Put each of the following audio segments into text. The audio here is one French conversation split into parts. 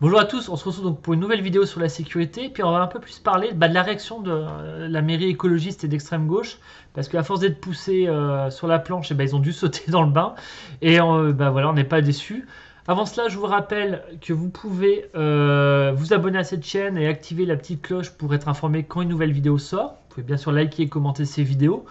Bonjour à tous, on se retrouve donc pour une nouvelle vidéo sur la sécurité, puis on va un peu plus parler de la réaction de la mairie écologiste et d'extrême gauche, parce qu'à force d'être poussés sur la planche, ils ont dû sauter dans le bain, et voilà, on n'est pas déçus. Avant cela, je vous rappelle que vous pouvez vous abonner à cette chaîne et activer la petite cloche pour être informé quand une nouvelle vidéo sort. Vous pouvez bien sûr liker et commenter ces vidéos.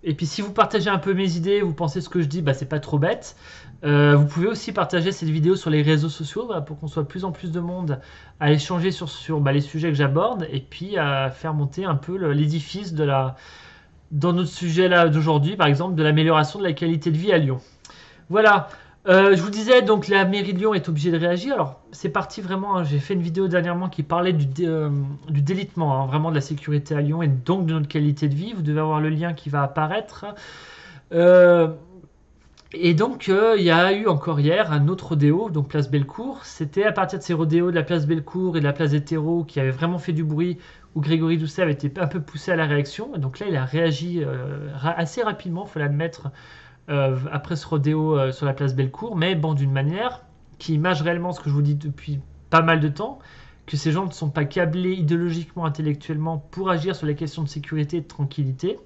Et puis si vous partagez un peu mes idées, vous pensez ce que je dis, c'est pas trop bête. Vous pouvez aussi partager cette vidéo sur les réseaux sociaux pour qu'on soit de plus en plus de monde à échanger sur les sujets que j'aborde et puis à faire monter un peu l'édifice dans notre sujet là d'aujourd'hui, par exemple de l'amélioration de la qualité de vie à Lyon. Voilà. Je vous disais donc la mairie de Lyon est obligée de réagir. Alors c'est parti vraiment, hein, j'ai fait une vidéo dernièrement qui parlait du délitement, hein, vraiment de la sécurité à Lyon et donc de notre qualité de vie. Vous devez avoir le lien qui va apparaître. Euh, et donc il y a eu encore hier un autre rodéo, donc place Bellecour. C'était à partir de ces rodéos de la place Bellecour et de la place des Terreaux qui avaient vraiment fait du bruit, où Grégory Doucet avait été un peu poussé à la réaction. Et donc là il a réagi assez rapidement, il faut l'admettre, après ce rodéo sur la place Bellecour, mais bon, d'une manière qui image réellement ce que je vous dis depuis pas mal de temps, que ces gens ne sont pas câblés idéologiquement, intellectuellement pour agir sur les questions de sécurité et de tranquillité.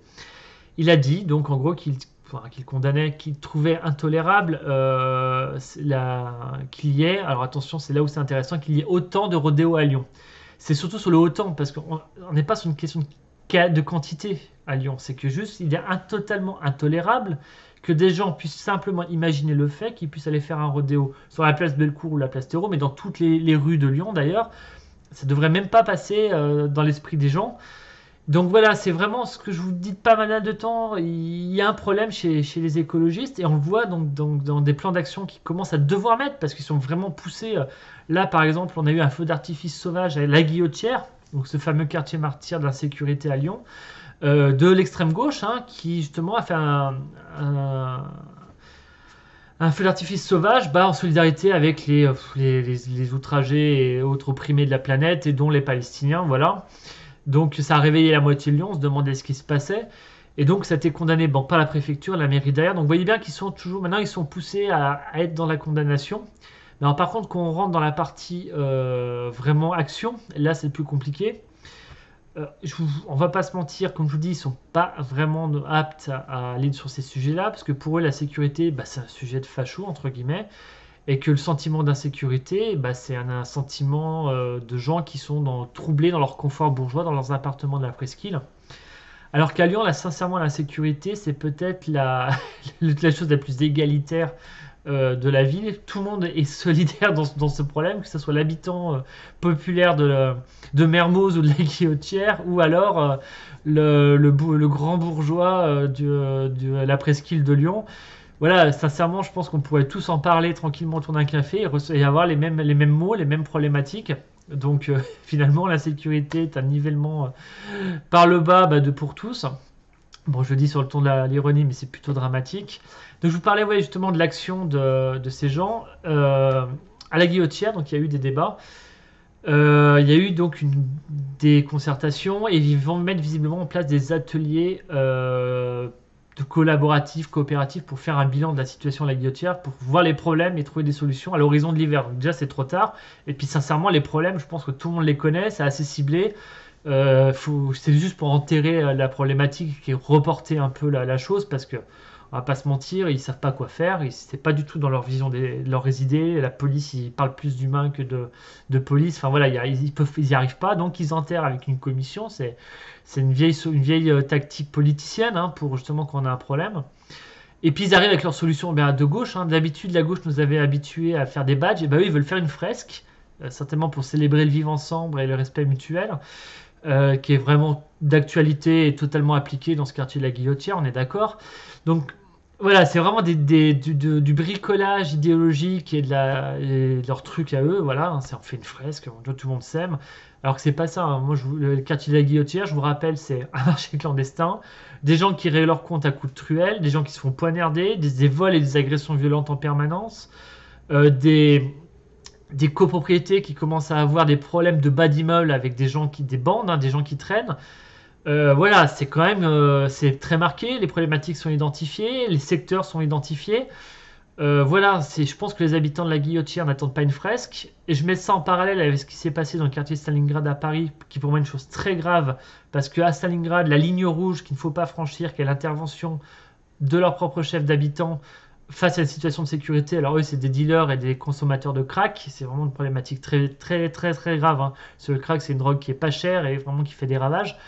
Il a dit donc en gros qu'il condamnait, qu'il trouvait intolérable qu'il y ait, alors attention, c'est là où c'est intéressant, qu'il y ait autant de rodéos à Lyon. C'est surtout sur le autant, parce qu'on n'est pas sur une question de quantité à Lyon, c'est que juste il est totalement intolérable que des gens puissent simplement imaginer le fait qu'ils puissent aller faire un rodéo sur la place Bellecour ou la place Terreau, mais dans toutes les rues de Lyon d'ailleurs. Ça devrait même pas passer dans l'esprit des gens. Donc voilà, c'est vraiment ce que je vous dis de pas mal de temps. Il y a un problème chez les écologistes et on le voit donc dans des plans d'action qui commencent à devoir mettre parce qu'ils sont vraiment poussés. Là, par exemple, on a eu un feu d'artifice sauvage à la Guillotière, donc ce fameux quartier martyr de l'insécurité à Lyon, de l'extrême gauche, hein, qui justement a fait un feu d'artifice sauvage en solidarité avec les outragés et autres opprimés de la planète et dont les Palestiniens. Voilà. Donc ça a réveillé la moitié de Lyon, on se demandait ce qui se passait. Et donc ça a été condamné par la préfecture, la mairie derrière. Donc vous voyez bien qu'ils sont toujours, maintenant ils sont poussés à être dans la condamnation. Mais alors, par contre, quand on rentre dans la partie vraiment action, là c'est plus compliqué. On va pas se mentir, comme je vous dis, ils sont pas vraiment aptes à aller sur ces sujets-là, parce que pour eux la sécurité, c'est un sujet de facho entre guillemets, et que le sentiment d'insécurité, c'est un sentiment de gens qui sont troublés dans leur confort bourgeois, dans leurs appartements de la presqu'île. Alors qu'à Lyon, là, sincèrement, la sécurité, c'est peut-être la chose la plus égalitaire de la ville. Tout le monde est solidaire dans ce problème, que ce soit l'habitant populaire de Mermoz ou de la Guillotière, ou alors le grand bourgeois de la presqu'île de Lyon. Voilà, sincèrement, je pense qu'on pourrait tous en parler tranquillement autour d'un café et avoir les mêmes mots, les mêmes problématiques. Donc finalement, la sécurité est un nivellement par le bas pour tous. Bon, je le dis sur le ton de l'ironie, mais c'est plutôt dramatique. Donc je vous parlais justement de l'action de ces gens à la Guillotière, donc il y a eu des débats. Il y a eu donc des concertations et ils vont mettre visiblement en place des ateliers de collaboratifs, coopératifs pour faire un bilan de la situation à la Guillotière, pour voir les problèmes et trouver des solutions à l'horizon de l'hiver. Donc déjà c'est trop tard. Et puis sincèrement les problèmes, je pense que tout le monde les connaît, c'est assez ciblé. C'est juste pour enterrer la problématique et reporter un peu la chose parce que on va pas se mentir, ils savent pas quoi faire, c'est pas du tout dans leur vision de leurs idées. La police, ils parlent plus d'humains que de police. Enfin voilà, ils y arrivent pas, donc ils enterrent avec une commission. C'est une vieille tactique politicienne pour justement quand on a un problème. Et puis ils arrivent avec leur solution de gauche. D'habitude, la gauche nous avait habitués à faire des badges, et eux ils veulent faire une fresque, certainement pour célébrer le vivre ensemble et le respect mutuel. Qui est vraiment d'actualité et totalement appliquée dans ce quartier de la Guillotière, on est d'accord. Donc voilà, c'est vraiment du bricolage idéologique et de leur truc à eux. Voilà, on fait une fresque, tout le monde s'aime. Alors que c'est pas ça. Moi, le quartier de la Guillotière, je vous rappelle, c'est un marché clandestin, des gens qui règlent leur compte à coups de truelle, des gens qui se font poignarder, des vols et des agressions violentes en permanence, des copropriétés qui commencent à avoir des problèmes de bas d'immeubles avec des bandes, des gens qui traînent. Voilà, c'est quand même c'est très marqué, les problématiques sont identifiées, les secteurs sont identifiés. Voilà, je pense que les habitants de la Guillotière n'attendent pas une fresque. Et je mets ça en parallèle avec ce qui s'est passé dans le quartier Stalingrad à Paris, qui est pour moi une chose très grave, parce qu'à Stalingrad, la ligne rouge qu'il ne faut pas franchir, qui est l'intervention de leur propre chef d'habitants face à une situation de sécurité. Alors eux, c'est des dealers et des consommateurs de crack. C'est vraiment une problématique très très très très grave, hein. Parce que le crack, c'est une drogue qui est pas chère et vraiment qui fait des ravages.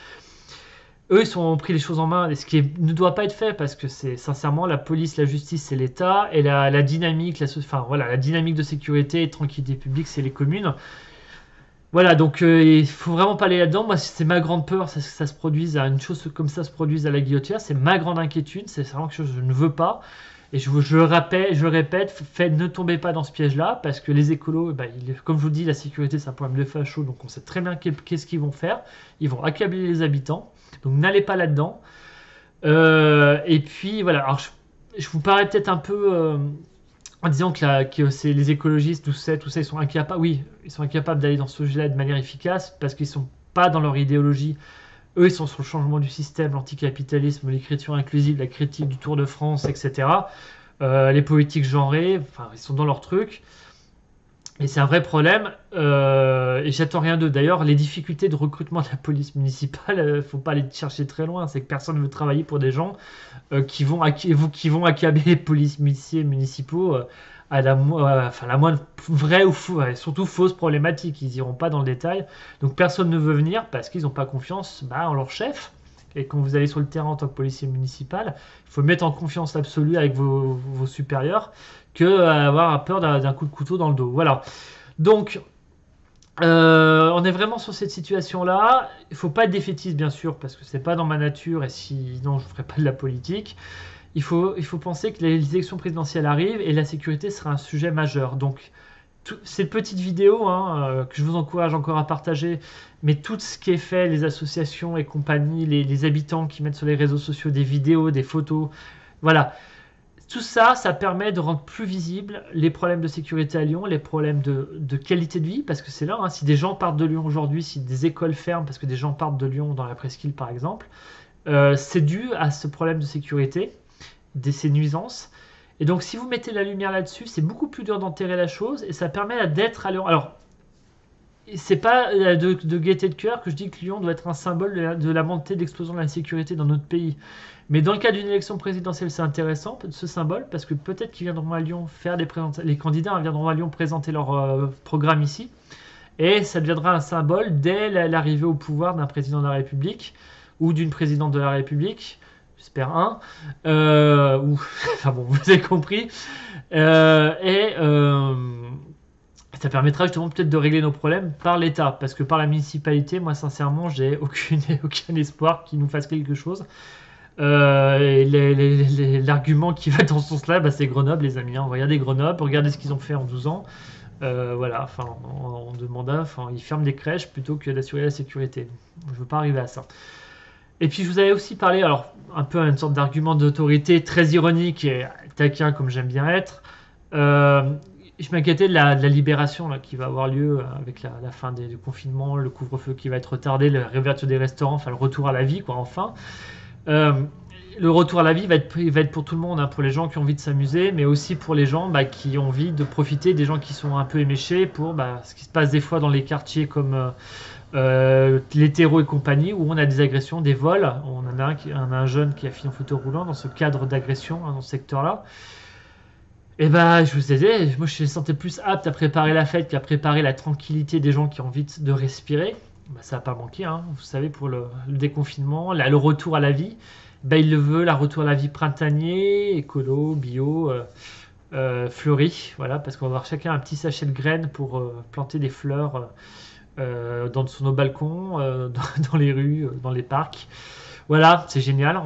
Eux, ils ont pris les choses en main, et ce qui ne doit pas être fait parce que c'est sincèrement la police, la justice, c'est l'État et la dynamique, enfin voilà, la dynamique de sécurité et de tranquillité publique, c'est les communes. Voilà, donc il faut vraiment pas aller là-dedans. Moi, c'est ma grande peur, c'est que ça se produise à une chose comme ça se produise à la Guillotière. C'est ma grande inquiétude. C'est vraiment quelque chose que je ne veux pas. Et je le répète, ne tombez pas dans ce piège-là parce que les écolos, bah, comme je vous dis, la sécurité c'est un problème de facho, donc on sait très bien qu'est-ce qu'ils vont faire. Ils vont accabler les habitants. Donc n'allez pas là-dedans. Et puis voilà. Alors je vous parais peut-être un peu en disant que c'est les écologistes, tout ça, ils sont incapables. Oui, ils sont incapables d'aller dans ce sujet-là de manière efficace parce qu'ils sont pas dans leur idéologie. Eux, ils sont sur le changement du système, l'anticapitalisme, l'écriture inclusive, la critique du Tour de France, etc. Les politiques genrées, enfin, ils sont dans leur truc. Et c'est un vrai problème. Et j'attends rien d'eux. D'ailleurs, les difficultés de recrutement de la police municipale, faut pas aller chercher très loin. C'est que personne ne veut travailler pour des gens qui vont accabler les policiers municipaux à enfin, la moindre vraie ou surtout fausse problématique. Ils iront pas dans le détail. Donc personne ne veut venir parce qu'ils n'ont pas confiance en leur chef. Et quand vous allez sur le terrain en tant que policier municipal, il faut mettre en confiance absolue avec vos supérieurs que avoir peur d'un coup de couteau dans le dos. Voilà. Donc, on est vraiment sur cette situation-là. Il ne faut pas être défaitiste, bien sûr, parce que c'est pas dans ma nature et sinon je ne ferais pas de la politique. Il faut penser que les élections présidentielles arrivent et la sécurité sera un sujet majeur. Donc, cette petite vidéo que je vous encourage encore à partager, mais tout ce qui est fait, les associations et compagnie, les habitants qui mettent sur les réseaux sociaux des vidéos, des photos, voilà. Tout ça, ça permet de rendre plus visibles les problèmes de sécurité à Lyon, les problèmes de qualité de vie, parce que c'est là, si des gens partent de Lyon aujourd'hui, si des écoles ferment parce que des gens partent de Lyon dans la presqu'île par exemple, c'est dû à ce problème de sécurité, ces nuisances. Et donc si vous mettez la lumière là-dessus, c'est beaucoup plus dur d'enterrer la chose et ça permet d'être à Lyon. Alors, c'est pas de gaieté de cœur que je dis que Lyon doit être un symbole de la montée d'explosion de la sécurité dans notre pays. Mais dans le cas d'une élection présidentielle, c'est intéressant ce symbole parce que peut-être qu'ils viendront à Lyon faire des présentations. Les candidats viendront à Lyon présenter leur programme ici. Et ça deviendra un symbole dès l'arrivée au pouvoir d'un président de la République ou d'une présidente de la République. J'espère un. Enfin bon, vous avez compris. Ça permettra justement peut-être de régler nos problèmes par l'État. Parce que par la municipalité, moi sincèrement, j'ai aucun espoir qu'ils nous fassent quelque chose. L'argument qui va dans ce sens-là, c'est Grenoble, les amis. Regardez Grenoble, regardez ce qu'ils ont fait en 12 ans. Voilà, enfin, en 2 mandats, ils ferment des crèches plutôt que d'assurer la sécurité. Je ne veux pas arriver à ça. Et puis je vous avais aussi parlé, alors un peu une sorte d'argument d'autorité très ironique et taquin comme j'aime bien être. Je m'inquiétais de la libération là, qui va avoir lieu avec la fin du confinement, le couvre-feu qui va être retardé, la réouverture des restaurants, enfin le retour à la vie, quoi, enfin. Le retour à la vie va être pour tout le monde, pour les gens qui ont envie de s'amuser, mais aussi pour les gens qui ont envie de profiter, des gens qui sont un peu éméchés pour ce qui se passe des fois dans les quartiers comme l'hétéro et compagnie, où on a des agressions, des vols. On en a un jeune qui a fini en fauteuil roulant dans ce cadre d'agression, dans ce secteur-là. Et je vous disais, moi je me sentais plus apte à préparer la fête qu'à préparer la tranquillité des gens qui ont envie de respirer. Ça n'a pas manqué, vous savez, pour le déconfinement, le retour à la vie. Il le veut, la retour à la vie printanier, écolo, bio, fleuri, voilà, parce qu'on va avoir chacun un petit sachet de graines pour planter des fleurs sur nos balcons, dans les rues, dans les parcs. Voilà, c'est génial.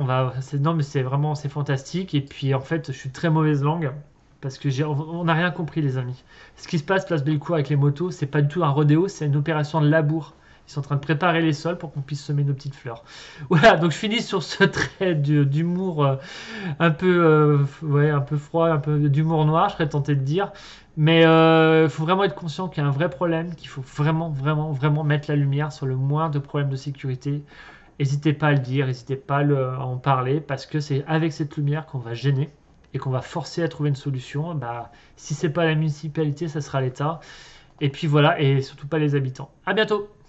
Non, mais c'est fantastique. Et puis en fait, je suis très mauvaise langue parce que on n'a rien compris, les amis. Ce qui se passe place Bellecour avec les motos, c'est pas du tout un rodéo, c'est une opération de labour. Ils sont en train de préparer les sols pour qu'on puisse semer nos petites fleurs. Voilà, donc je finis sur ce trait d'humour un peu froid, un peu d'humour noir, je serais tenté de dire. Mais il faut vraiment être conscient qu'il y a un vrai problème, qu'il faut vraiment, vraiment, vraiment mettre la lumière sur le moins de problèmes de sécurité. N'hésitez pas à le dire, n'hésitez pas à en parler, parce que c'est avec cette lumière qu'on va gêner. et qu'on va forcer à trouver une solution. Bah, si c'est pas la municipalité, ça sera l'État. Et puis voilà, et surtout pas les habitants. À bientôt!